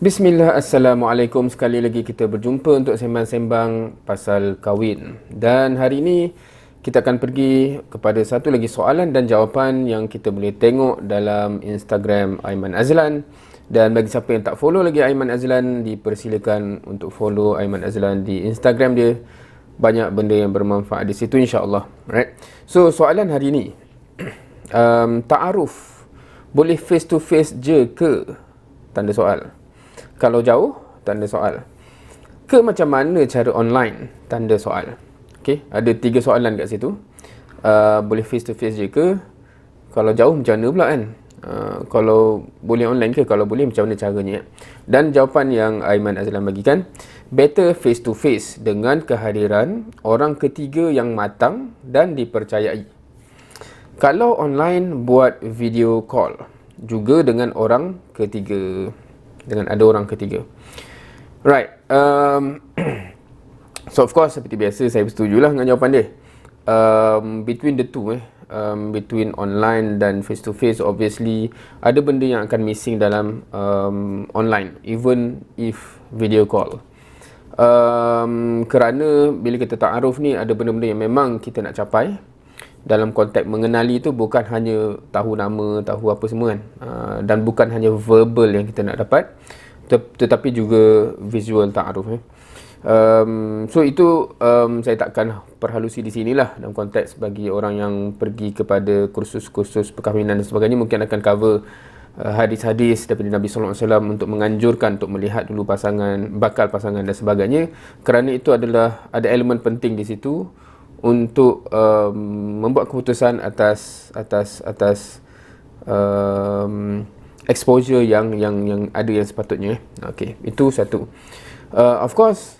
Bismillah, Assalamualaikum. Sekali lagi kita berjumpa untuk sembang-sembang pasal kahwin. Dan hari ini kita akan pergi kepada satu lagi soalan dan jawapan yang kita boleh tengok dalam Instagram Aiman Azlan. Dan bagi siapa yang tak follow lagi Aiman Azlan, dipersilakan untuk follow Aiman Azlan di Instagram dia. Banyak benda yang bermanfaat di situ, insya-Allah. Right? So soalan hari ini, ta'aruf boleh face to face je ke? Tanda soal. Kalau jauh, tanda soal. Ke macam mana cara online? Tanda soal. Okey, ada 3 soalan kat situ. Boleh face to face je ke? Kalau jauh macam mana pula kan? Kalau boleh online ke? Kalau boleh macam mana caranya? Dan jawapan yang Aiman Azlan bagikan, better face to face dengan kehadiran orang ketiga yang matang dan dipercayai. Kalau online, buat video call juga dengan orang ketiga, dengan ada orang ketiga. Right. So of course, seperti biasa, saya bersetujulah dengan jawapan dia. Between the two, between online dan face to face, obviously ada benda yang akan missing dalam online, even if video call. Kerana bila kita ta'aruf ni, ada benda-benda yang memang kita nak capai. Dalam konteks mengenali tu bukan hanya tahu nama, tahu apa semua kan, dan bukan hanya verbal yang kita nak dapat, tetapi juga visual ta'aruf. So itu saya takkan perhalusi di sinilah dalam konteks bagi orang yang pergi kepada kursus-kursus perkahwinan dan sebagainya. Mungkin akan cover hadis-hadis daripada Nabi SAW untuk menganjurkan untuk melihat dulu pasangan, bakal pasangan dan sebagainya, kerana itu adalah ada elemen penting di situ untuk membuat keputusan atas exposure yang ada yang sepatutnya. Okey, itu satu. Of course,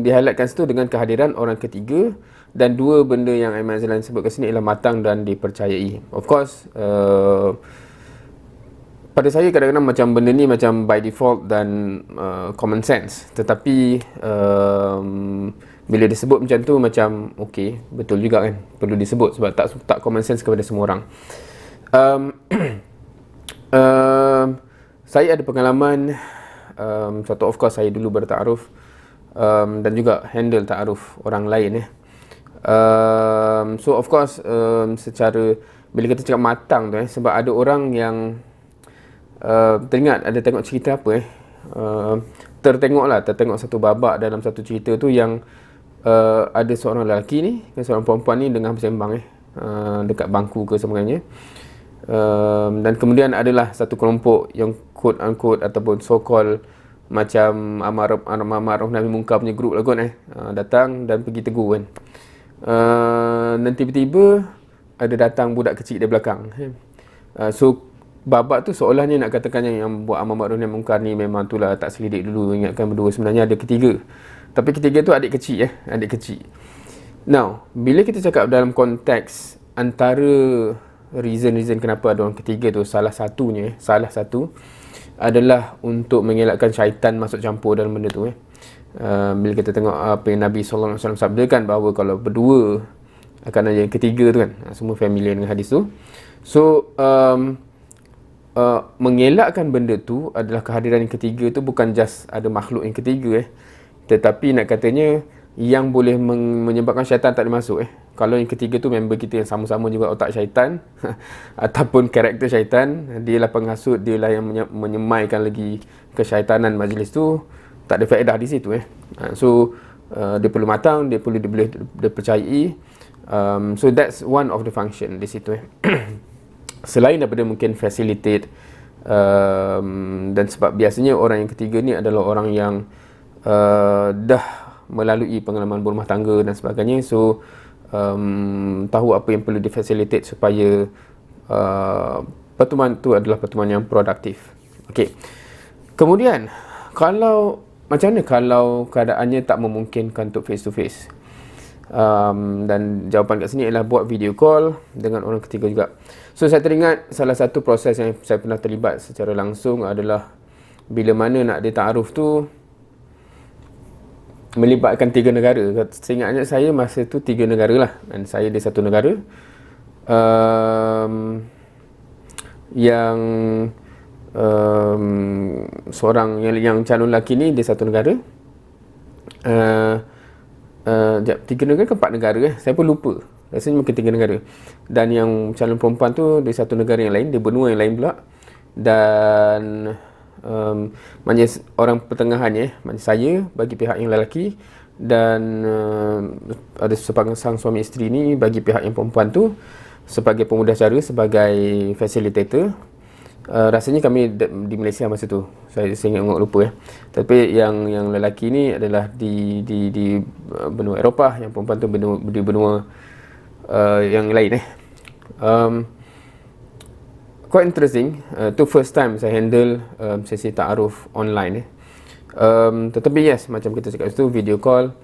di-highlightkan situ dengan kehadiran orang ketiga, dan dua benda yang Aiman Azlan sebut kat sini ialah matang dan dipercayai. Of course, pada saya kadang-kadang macam benda ni macam by default dan common sense, tetapi bila disebut macam tu macam okey, betul juga kan, perlu disebut sebab tak common sense kepada semua orang. Saya ada pengalaman, satu, of course saya dulu bertaaruf, dan juga handle taaruf orang lain. So of course, secara bila kita cakap matang tu, sebab ada orang yang teringat ada tengok cerita apa tertengok satu babak dalam satu cerita tu yang ada seorang lelaki ni dan seorang perempuan ni dengan bersembang dekat bangku ke sebagainya, dan kemudian adalah satu kelompok yang quote unquote ataupun so called macam amar nahi munkar punya group lah kot, datang dan pergi tegur kan, dan tiba-tiba ada datang budak kecil dari belakang. So babak tu seolahnya nak katakan yang buat amar ma'ruf nahi munkar ni memang itulah tak selidik dulu, ingatkan berdua, sebenarnya ada ketiga. Tapi ketiga tu adik kecil adik kecil. Now, bila kita cakap dalam konteks antara reason kenapa ada orang ketiga tu, salah satu adalah untuk mengelakkan syaitan masuk campur dalam benda tu. Bila kita tengok apa yang Nabi SAW sabdakan, bahawa kalau berdua akan ada yang ketiga tu kan, semua familiar dengan hadis tu. So mengelakkan benda tu adalah kehadiran yang ketiga tu, bukan just ada makhluk yang ketiga tetapi nak katanya yang boleh menyebabkan syaitan tak boleh masuk. Kalau yang ketiga tu member kita yang sama-sama juga otak syaitan ataupun karakter syaitan, dia lah penghasut, dia lah yang menyemaikan lagi kesyaitanan majlis tu, tak ada faedah di situ. So dia perlu matang, dia perlu dipercayai. So that's one of the function di situ. Selain daripada mungkin facilitate, dan sebab biasanya orang yang ketiga ni adalah orang yang dah melalui pengalaman berumah tangga dan sebagainya, so tahu apa yang perlu difacilitate supaya pertemuan tu adalah pertemuan yang produktif. Okey. Kemudian macam mana kalau keadaannya tak memungkinkan untuk face to face? Dan jawapan kat sini ialah buat video call dengan orang ketiga juga. So saya teringat salah satu proses yang saya pernah terlibat secara langsung adalah bila mana nak ada ta'aruf tu melibatkan 3 negara. Seingatnya saya masa tu 3 negara lah, dan saya di satu negara. Yang seorang yang calon lelaki ni dia satu negara, 3 negara ke 4 negara saya pun lupa, rasanya mungkin 3 negara, dan yang calon perempuan tu dia satu negara yang lain, dia benua yang lain pula, dan maknanya orang pertengahannya, maknanya saya bagi pihak yang lelaki, dan ada sepasang suami isteri ni bagi pihak yang perempuan tu sebagai pemudacara, sebagai facilitator. Rasanya kami di Malaysia masa tu, saya ingat lupa tapi yang lelaki ni adalah di benua Eropah, yang perempuan tu di benua yang lain quite interesting. Tu first time saya handle sesi ta'aruf online tetapi yes, macam kita cakap situ, video call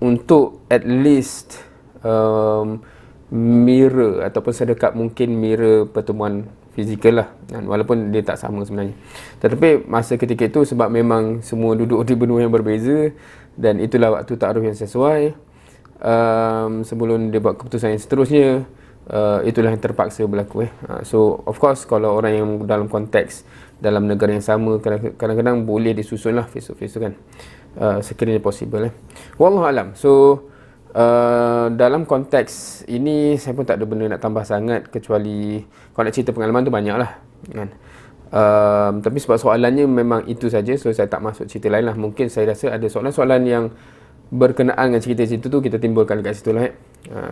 untuk at least mirror ataupun sedekat mungkin mirror pertemuan fizikal lah, walaupun dia tak sama sebenarnya. Tetapi masa ketika itu, sebab memang semua duduk di benua yang berbeza dan itulah waktu ta'aruf yang sesuai, sebelum dia buat keputusan yang seterusnya, itulah yang terpaksa berlaku So of course kalau orang yang dalam konteks dalam negara yang sama, kadang-kadang boleh disusun lah face to face tu kan, sekiranya possible Wallahualam. So dalam konteks ini saya pun tak ada benda nak tambah sangat, kecuali kalau nak cerita pengalaman tu banyak lah kan. Tapi sebab soalannya memang itu saja, so saya tak masuk cerita lain lah. Mungkin saya rasa ada soalan-soalan yang berkenaan dengan cerita-cerita tu, kita timbulkan kat situ lah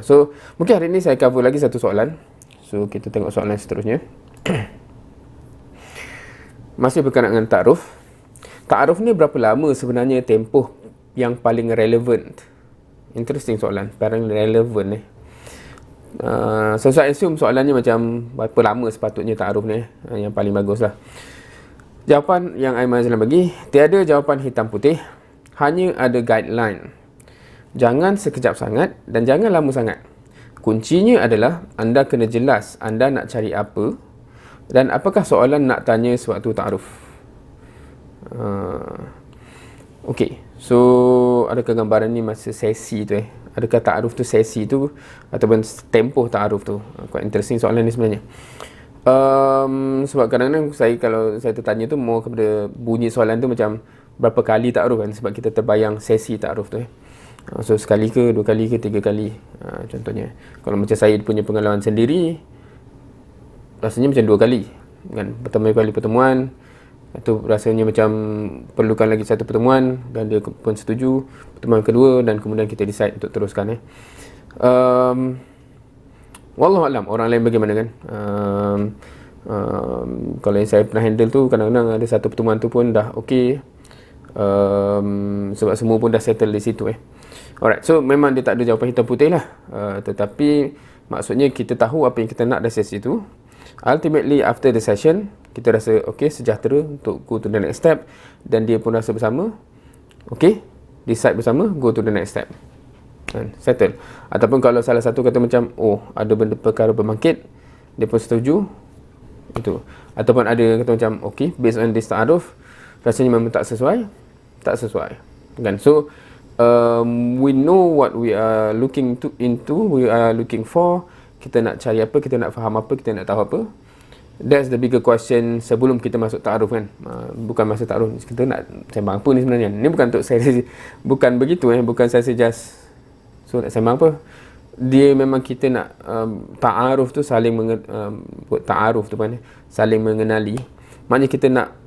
So mungkin hari ni saya cover lagi satu soalan, so kita tengok soalan seterusnya. Masih berkenaan dengan ta'aruf. Ta'aruf ni berapa lama sebenarnya tempoh yang paling relevan? Interesting soalan, paling relevan So saya assume soalannya macam berapa lama sepatutnya ta'aruf ni yang paling bagus lah. Jawapan yang Aiman Azlan bagi, tiada jawapan hitam putih, hanya ada guideline. Jangan sekejap sangat dan jangan lama sangat. Kuncinya adalah anda kena jelas anda nak cari apa dan apakah soalan nak tanya sewaktu ta'aruf. Okey, so adakah gambaran ni masa sesi tu Adakah ta'aruf tu sesi tu ataupun tempoh ta'aruf tu? Quite interesting soalan ni sebenarnya. Sebab kadang-kadang kalau saya tertanya tu more kepada bunyi soalan tu macam berapa kali ta'aruf kan, sebab kita terbayang sesi ta'aruf tu So sekali ke, 2 kali ke, 3 kali contohnya. Kalau macam saya punya pengalaman sendiri, rasanya macam 2 kali kan. Pertama kali pertemuan, itu rasanya macam perlukan lagi satu pertemuan dan dia pun setuju. Pertemuan kedua dan kemudian kita decide untuk teruskan Wallahualam, orang lain bagaimana kan. Kalau yang saya pernah handle tu, kadang-kadang ada satu pertemuan tu pun dah okey, sebab semua pun dah settle di situ Alright, so memang dia tak ada jawapan hitam putih lah, tetapi maksudnya kita tahu apa yang kita nak dari sesi tu. Ultimately after the session, kita rasa okey, sejahtera untuk go to the next step, dan dia pun rasa bersama okey, decide bersama, go to the next step, settle. Ataupun kalau salah satu kata macam ada benda perkara berbangkit, dia pun setuju itu. Ataupun ada kata macam okey, based on this ta'aruf rasanya memang tak sesuai kan. So we know what we are looking into, we are looking for. Kita nak cari apa, kita nak faham apa, kita nak tahu apa. That's the bigger question sebelum kita masuk ta'aruf kan. Bukan masa ta'aruf, kita nak sembang apa ni sebenarnya. Ni bukan untuk saya, bukan begitu bukan saya suggest so nak sembang apa. Dia memang kita nak ta'aruf tu saling ta'aruf tu kan, saling mengenali. Maknanya kita nak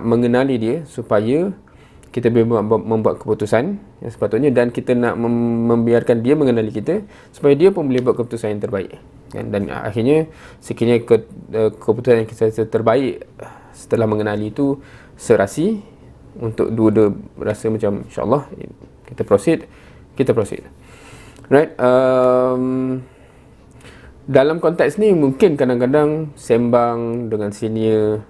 mengenali dia supaya kita boleh membuat keputusan yang sepatutnya, dan kita nak membiarkan dia mengenali kita supaya dia pun boleh buat keputusan yang terbaik kan? Dan akhirnya sekiranya keputusan yang kita terbaik setelah mengenali itu serasi untuk dua-dua rasa macam insyaAllah kita proceed right. Dalam konteks ni mungkin kadang-kadang sembang dengan senior,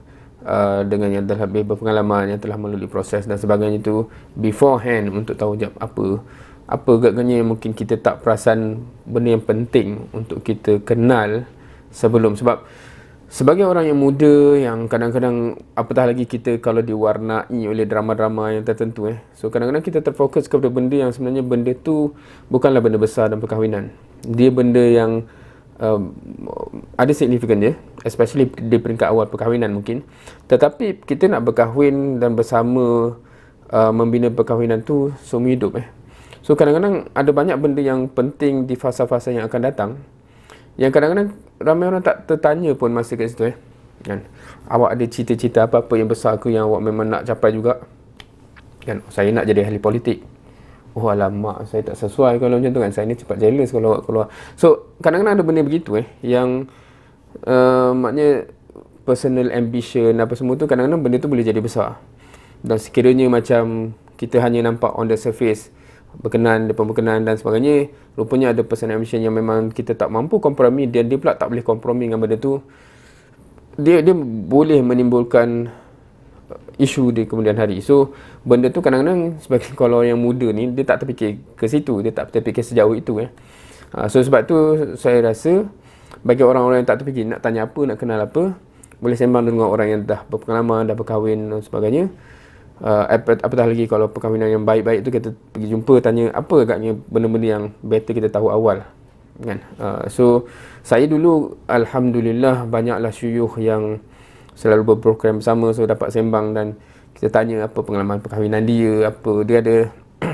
dengan yang telah lebih berpengalaman, yang telah melalui proses dan sebagainya itu beforehand, untuk tahu jawab apa agaknya mungkin kita tak perasan benda yang penting untuk kita kenal sebelum. Sebab sebagai orang yang muda, yang kadang-kadang apatah lagi kita kalau diwarnai oleh drama-drama yang tertentu so kadang-kadang kita terfokus kepada benda yang sebenarnya benda tu bukanlah benda besar dan perkahwinan. Dia benda yang um, ada signifikan dia, especially di peringkat awal perkahwinan mungkin. Tetapi kita nak berkahwin dan bersama membina perkahwinan tu seumur hidup. So kadang-kadang ada banyak benda yang penting di fasa-fasa yang akan datang, yang kadang-kadang ramai orang tak tertanya pun masa kat situ. Kan? Awak ada cita-cita apa-apa yang besar ke yang awak memang nak capai juga? Kan? Saya nak jadi ahli politik. Oh alamak, saya tak sesuai kalau macam tu kan. Saya ni cepat jealous kalau awak keluar. So kadang-kadang ada benda begitu yang maknanya personal ambition apa semua tu, kadang-kadang benda tu boleh jadi besar. Dan sekiranya macam kita hanya nampak on the surface, berkenan, depan berkenan dan sebagainya, rupanya ada personal ambition yang memang kita tak mampu kompromi, dan dia pula tak boleh kompromi dengan benda tu, dia boleh menimbulkan isu di kemudian hari. So benda tu kadang-kadang sebagai kalau yang muda ni, dia tak terfikir ke situ, dia tak terfikir sejauh itu. So sebab tu saya rasa bagi orang-orang yang tak terfikir nak tanya apa, nak kenal apa, boleh sembang dengan orang yang dah berpengalaman, dah berkahwin dan sebagainya. Apatah lagi kalau perkahwinan yang baik-baik tu, kita pergi jumpa, tanya apa agaknya benda-benda yang better kita tahu awal kan. So saya dulu alhamdulillah banyaklah syuyuh yang selalu berprogram bersama, so dapat sembang dan kita tanya apa pengalaman perkahwinan dia, apa dia ada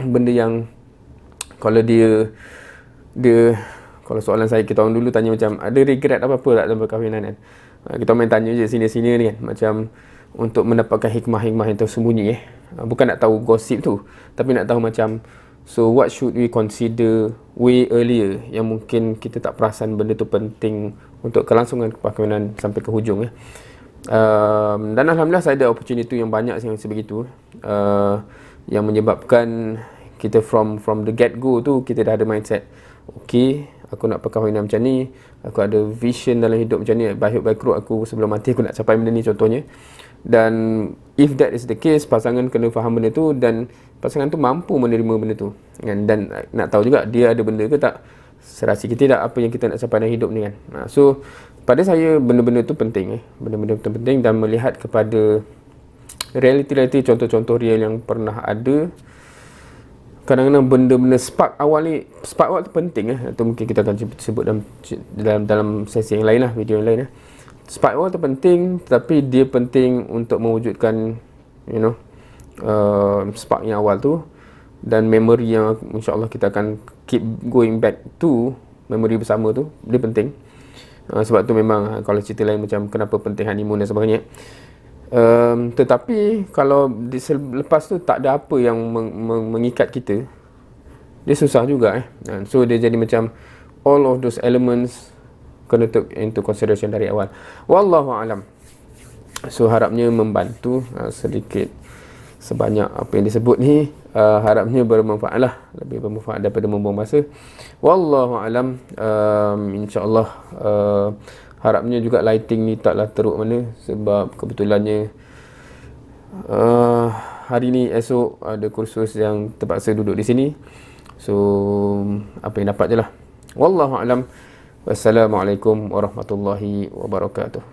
benda yang kalau dia kalau soalan saya, kita orang dulu tanya macam ada regret apa-apa tak dalam perkahwinan kan. Kita main tanya je sini-sini ni kan, macam untuk mendapatkan hikmah-hikmah yang tersembunyi. Bukan nak tahu gosip tu, tapi nak tahu macam, so what should we consider way earlier yang mungkin kita tak perasan benda tu penting untuk kelangsungan perkahwinan sampai ke hujung. Dan alhamdulillah saya ada opportunity yang banyak yang sebegitu, yang menyebabkan kita from the get go tu kita dah ada mindset, okay, aku nak perkahwinan macam ni, aku ada vision dalam hidup macam ni, baik baik aku sebelum mati aku nak capai benda ni contohnya. Dan if that is the case, pasangan kena faham benda tu dan pasangan tu mampu menerima benda tu kan? Dan nak tahu juga dia ada benda ke tak, serasi kita tak apa yang kita nak capai dalam hidup ni kan. So pada saya benda-benda tu penting, benda-benda tu penting, dan melihat kepada realiti-realiti, contoh-contoh real yang pernah ada. Kadang-kadang benda-benda spark awal tu penting. Atau mungkin kita akan sebut dalam sesi yang lain lah, video yang lain lah. Spark awal tu penting, tapi dia penting untuk mewujudkan spark yang awal tu, dan memory yang insyaAllah kita akan keep going back to, memory bersama tu, dia penting. Sebab tu memang kalau cerita lain macam kenapa penting honeymoon dan sebagainya. Tetapi kalau lepas tu tak ada apa yang mengikat kita, dia susah juga. So dia jadi macam all of those elements kena take into consideration dari awal. Wallahu alam. So harapnya membantu sedikit sebanyak apa yang disebut ni, harapnya bermanfaat lah, lebih bermanfaat daripada membuang masa. Wallahu alam. InsyaAllah harapnya juga lighting ni taklah teruk mana, sebab kebetulannya hari ni esok ada kursus yang terpaksa duduk di sini. So apa yang dapat je lah. Wallahu alam. Wassalamualaikum warahmatullahi wabarakatuh.